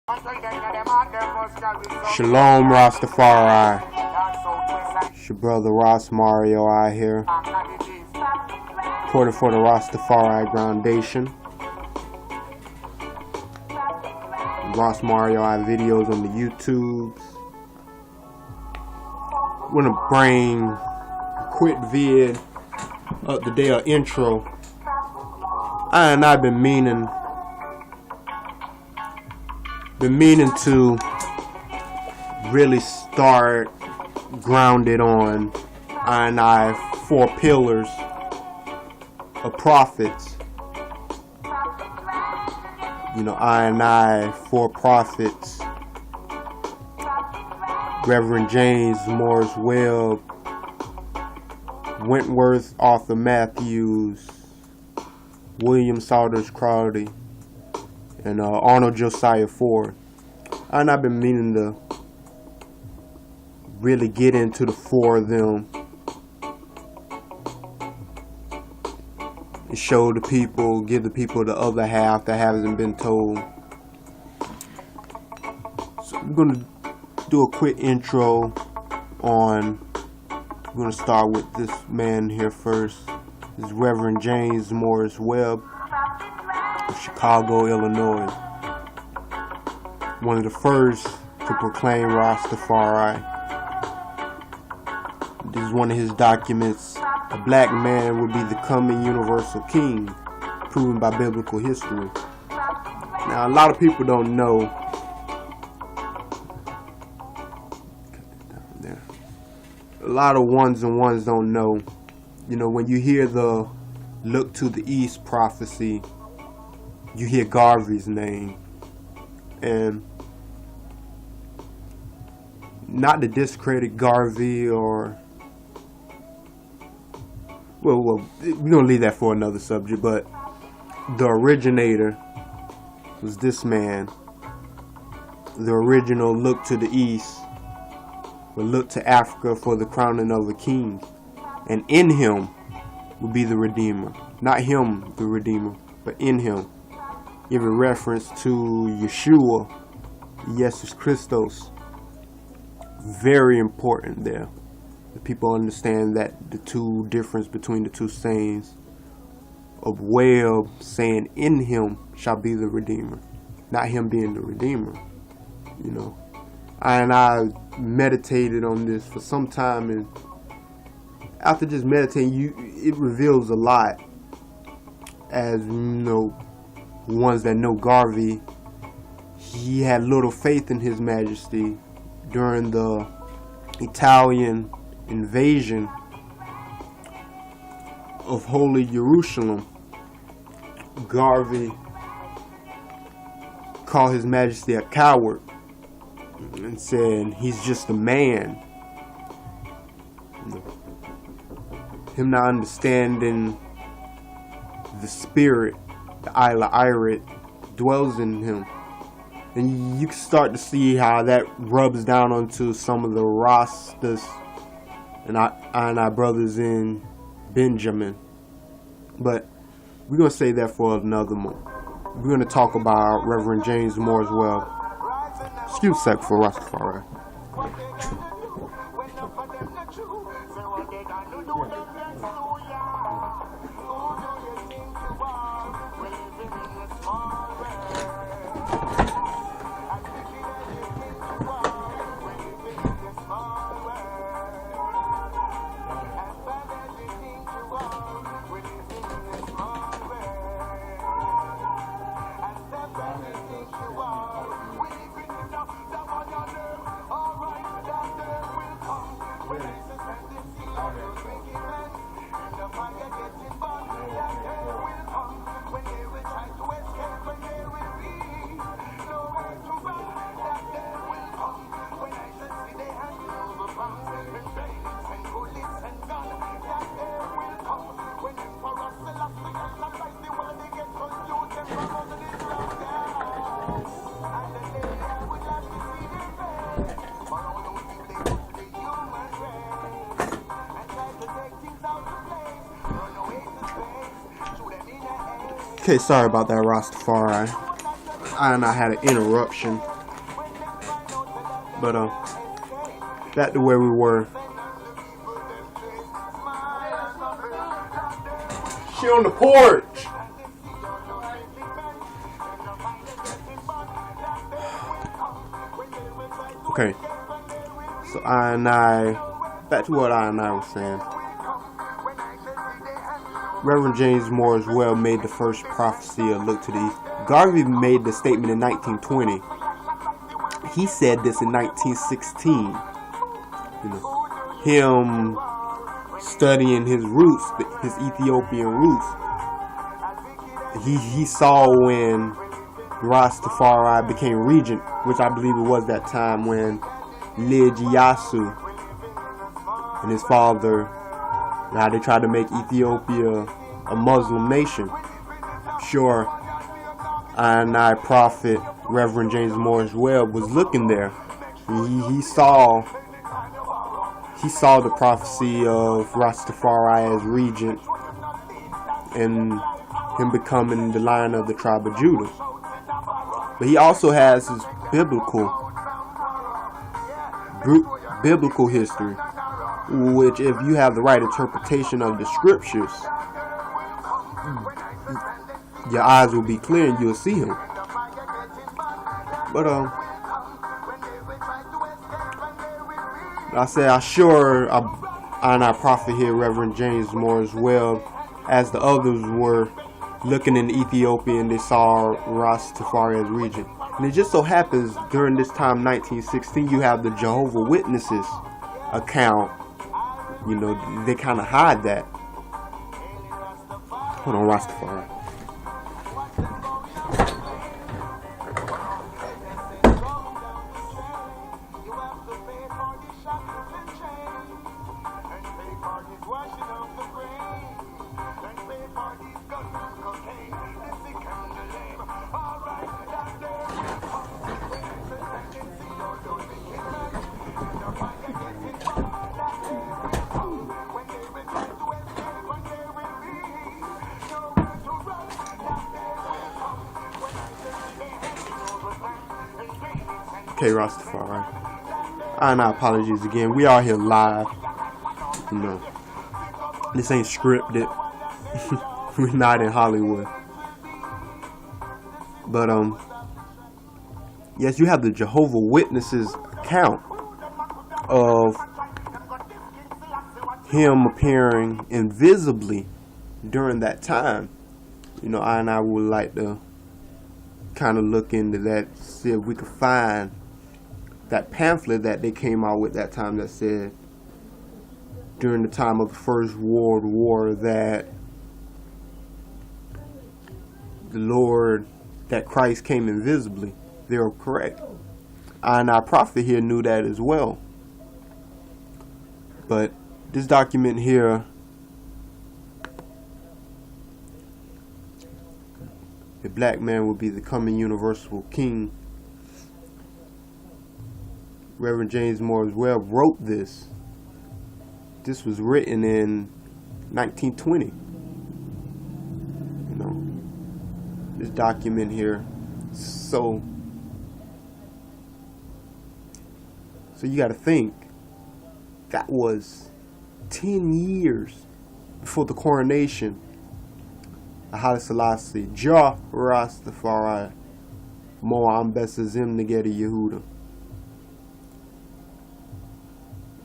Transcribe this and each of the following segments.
Shalom Rastafari. It's your brother Ross Mario out here, reporting for the Rastafari Foundation. Ross Mario I videos on the YouTubes. Wanna bring a quick vid up today, an intro. I've been meaning to really start grounded on I 4 pillars of prophets. You know, I 4 prophets. Reverend James Morris Webb, Wentworth Arthur Matthews, William Saunders Crowley, and Arnold Josiah Ford. And I've been meaning to really get into the 4 of them and show the people, give the people the other half that hasn't been told. So I'm going to do a quick intro on, I'm going to start with this man here first. This is Reverend James Morris Webb of Chicago, Illinois. One of the first to proclaim Rastafari. This is one of his documents. A black man would be the coming universal king, proven by biblical history. Now, a lot of people don't know. A lot of ones don't know. You know, when you hear the look to the east prophecy, you hear Garvey's name. And not to discredit Garvey or, well, we're going to leave that for another subject, but the originator was this man. The original look to the east would look to Africa for the crowning of a king. And in him would be the Redeemer. Not him, the Redeemer, but in him. Give a reference to Yeshua, Jesus Christos. Very important there. The people understand that the two difference between the two sayings of Webb saying in him shall be the Redeemer, not him being the Redeemer. You know, and I meditated on this for some time, and after just meditating, it reveals a lot. As you know, ones that know Garvey, he had little faith in His Majesty during the Italian invasion of Holy Jerusalem. Garvey called His Majesty a coward and said he's just a man. Him not understanding the spirit, the Isla Irit, dwells in him. And you can start to see how that rubs down onto some of the Rastas and our brothers in Benjamin. But we're going to say that for another month. We're going to talk about Reverend James Morris Webb. Excuse me for Rastafari. Okay, sorry about that, Rastafari. I had an interruption. But back to where we were. She on the porch. Okay. So back to what I was saying. Reverend James Morris Webb made the first prophecy of look to the east. Garvey made the statement in 1920. He said this in 1916. You know, him studying his roots, his Ethiopian roots. He saw when Rastafari became regent, which I believe it was that time when Lijiyasu and his father, now they tried to make Ethiopia a Muslim nation. Sure, I prophet Reverend James Morris Webb was looking there. He saw the prophecy of Rastafari as regent and him becoming the Lion of the tribe of Judah. But he also has his biblical history, which, if you have the right interpretation of the scriptures, your eyes will be clear and you'll see him. But I said, I prophet here, Reverend James Morris Webb, as the others were looking in Ethiopia and they saw Rastafari as regent. And it just so happens during this time, 1916, you have the Jehovah's Witnesses account. You know, they kind of hide that. Hold on, Rastafari. Okay, Rastafari. And apologies again. We are here live. You know, this ain't scripted. We're not in Hollywood. But yes, you have the Jehovah's Witnesses account of him appearing invisibly during that time. You know, I would like to kind of look into that, see if we could find that pamphlet that they came out with that time that said during the time of the First World War that the Lord, that Christ came invisibly. They're correct. And our prophet here knew that as well. But this document here, a black man will be the coming universal king. Reverend James Morris Webb wrote this. This was written in 1920. You know, this document here. So you got to think that was 10 years before the coronation of Haile Selassie, Jah Rastafari, Mo Ambessa Zim Negedi Yehuda.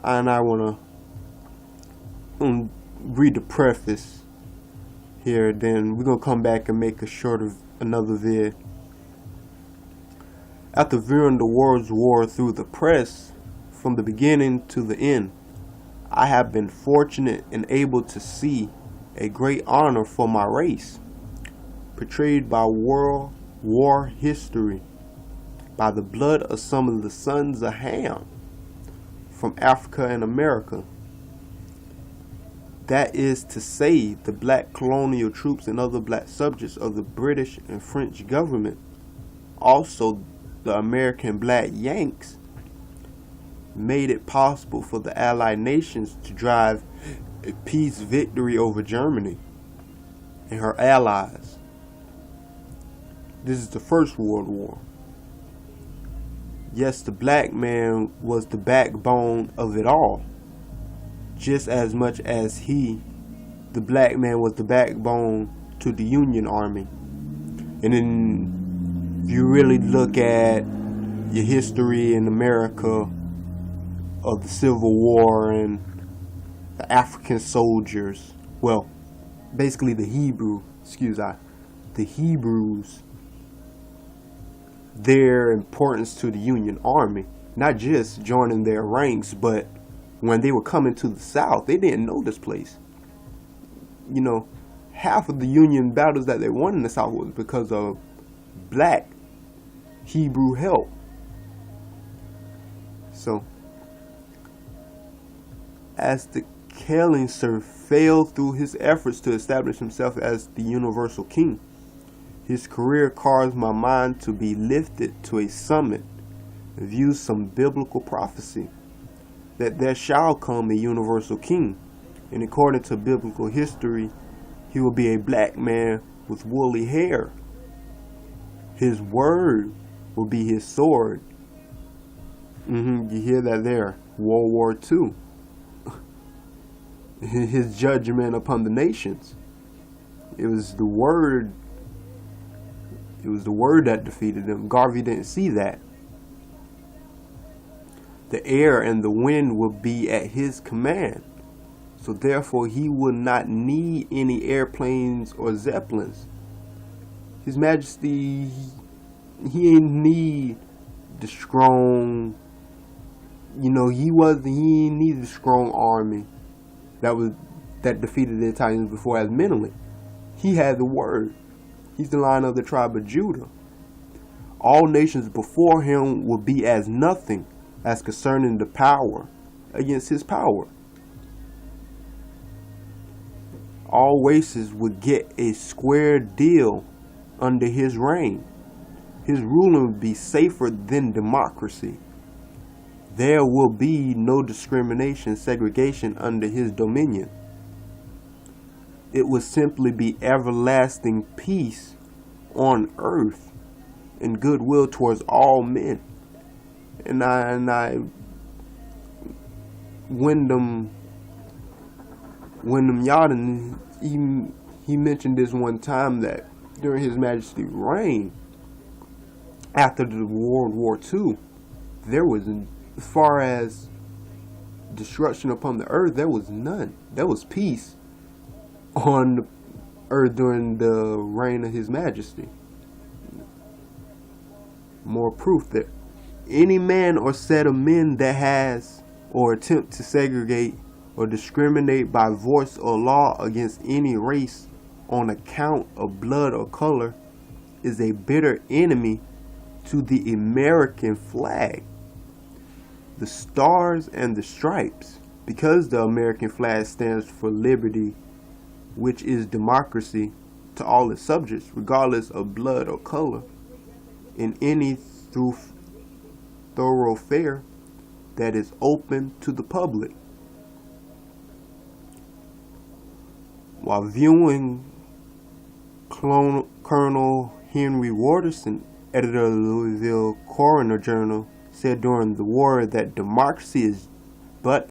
And I want to read the preface here, then we're going to come back and make another vid. After viewing the world's war through the press from the beginning to the end, I have been fortunate and able to see a great honor for my race, portrayed by world war history, by the blood of some of the sons of Ham from Africa and America. That is to say, the black colonial troops and other black subjects of the British and French government. Also, the American black Yanks made it possible for the Allied nations to drive a peace victory over Germany and her allies. This is the First World War. Yes, the black man was the backbone of it all, just as much as the black man, was the backbone to the Union Army. And then if you really look at your history in America of the Civil War and the African soldiers, well, basically the Hebrews, their importance to the Union Army, not just joining their ranks, but when they were coming to the South, they didn't know this place. You know, half of the Union battles that they won in the South was because of black Hebrew help. So, as the Kellinger failed through his efforts to establish himself as the universal king, his career caused my mind to be lifted to a summit and view some biblical prophecy that there shall come a universal king, and according to biblical history, he will be a black man with woolly hair. His word will be his sword. You hear that there? World War II. His judgment upon the nations. It was the word that defeated him. Garvey didn't see that. The air and the wind will be at his command. So therefore he will not need any airplanes or zeppelins. His Majesty, he didn't need the strong, he didn't need the strong army that defeated the Italians before as mentally. He had the word. He's the Lion of the tribe of Judah. All nations before him will be as nothing as concerning the power against his power. All races would get a square deal under his reign. His ruling would be safer than democracy. There will be no discrimination, segregation under his dominion. It would simply be everlasting peace on earth and goodwill towards all men. And Wyndham Yardin, he mentioned this one time that during His Majesty's reign, after the World War II, there was, as far as destruction upon the earth, there was none. There was peace on the earth during the reign of His Majesty. More proof that any man or set of men that has or attempt to segregate or discriminate by voice or law against any race on account of blood or color is a bitter enemy to the American flag, the stars and the stripes, because the American flag stands for liberty, which is democracy to all its subjects, regardless of blood or color, in any thoroughfare that is open to the public. While viewing Colonel Henry Waterson, editor of the Louisville Coroner Journal, said during the war that democracy is but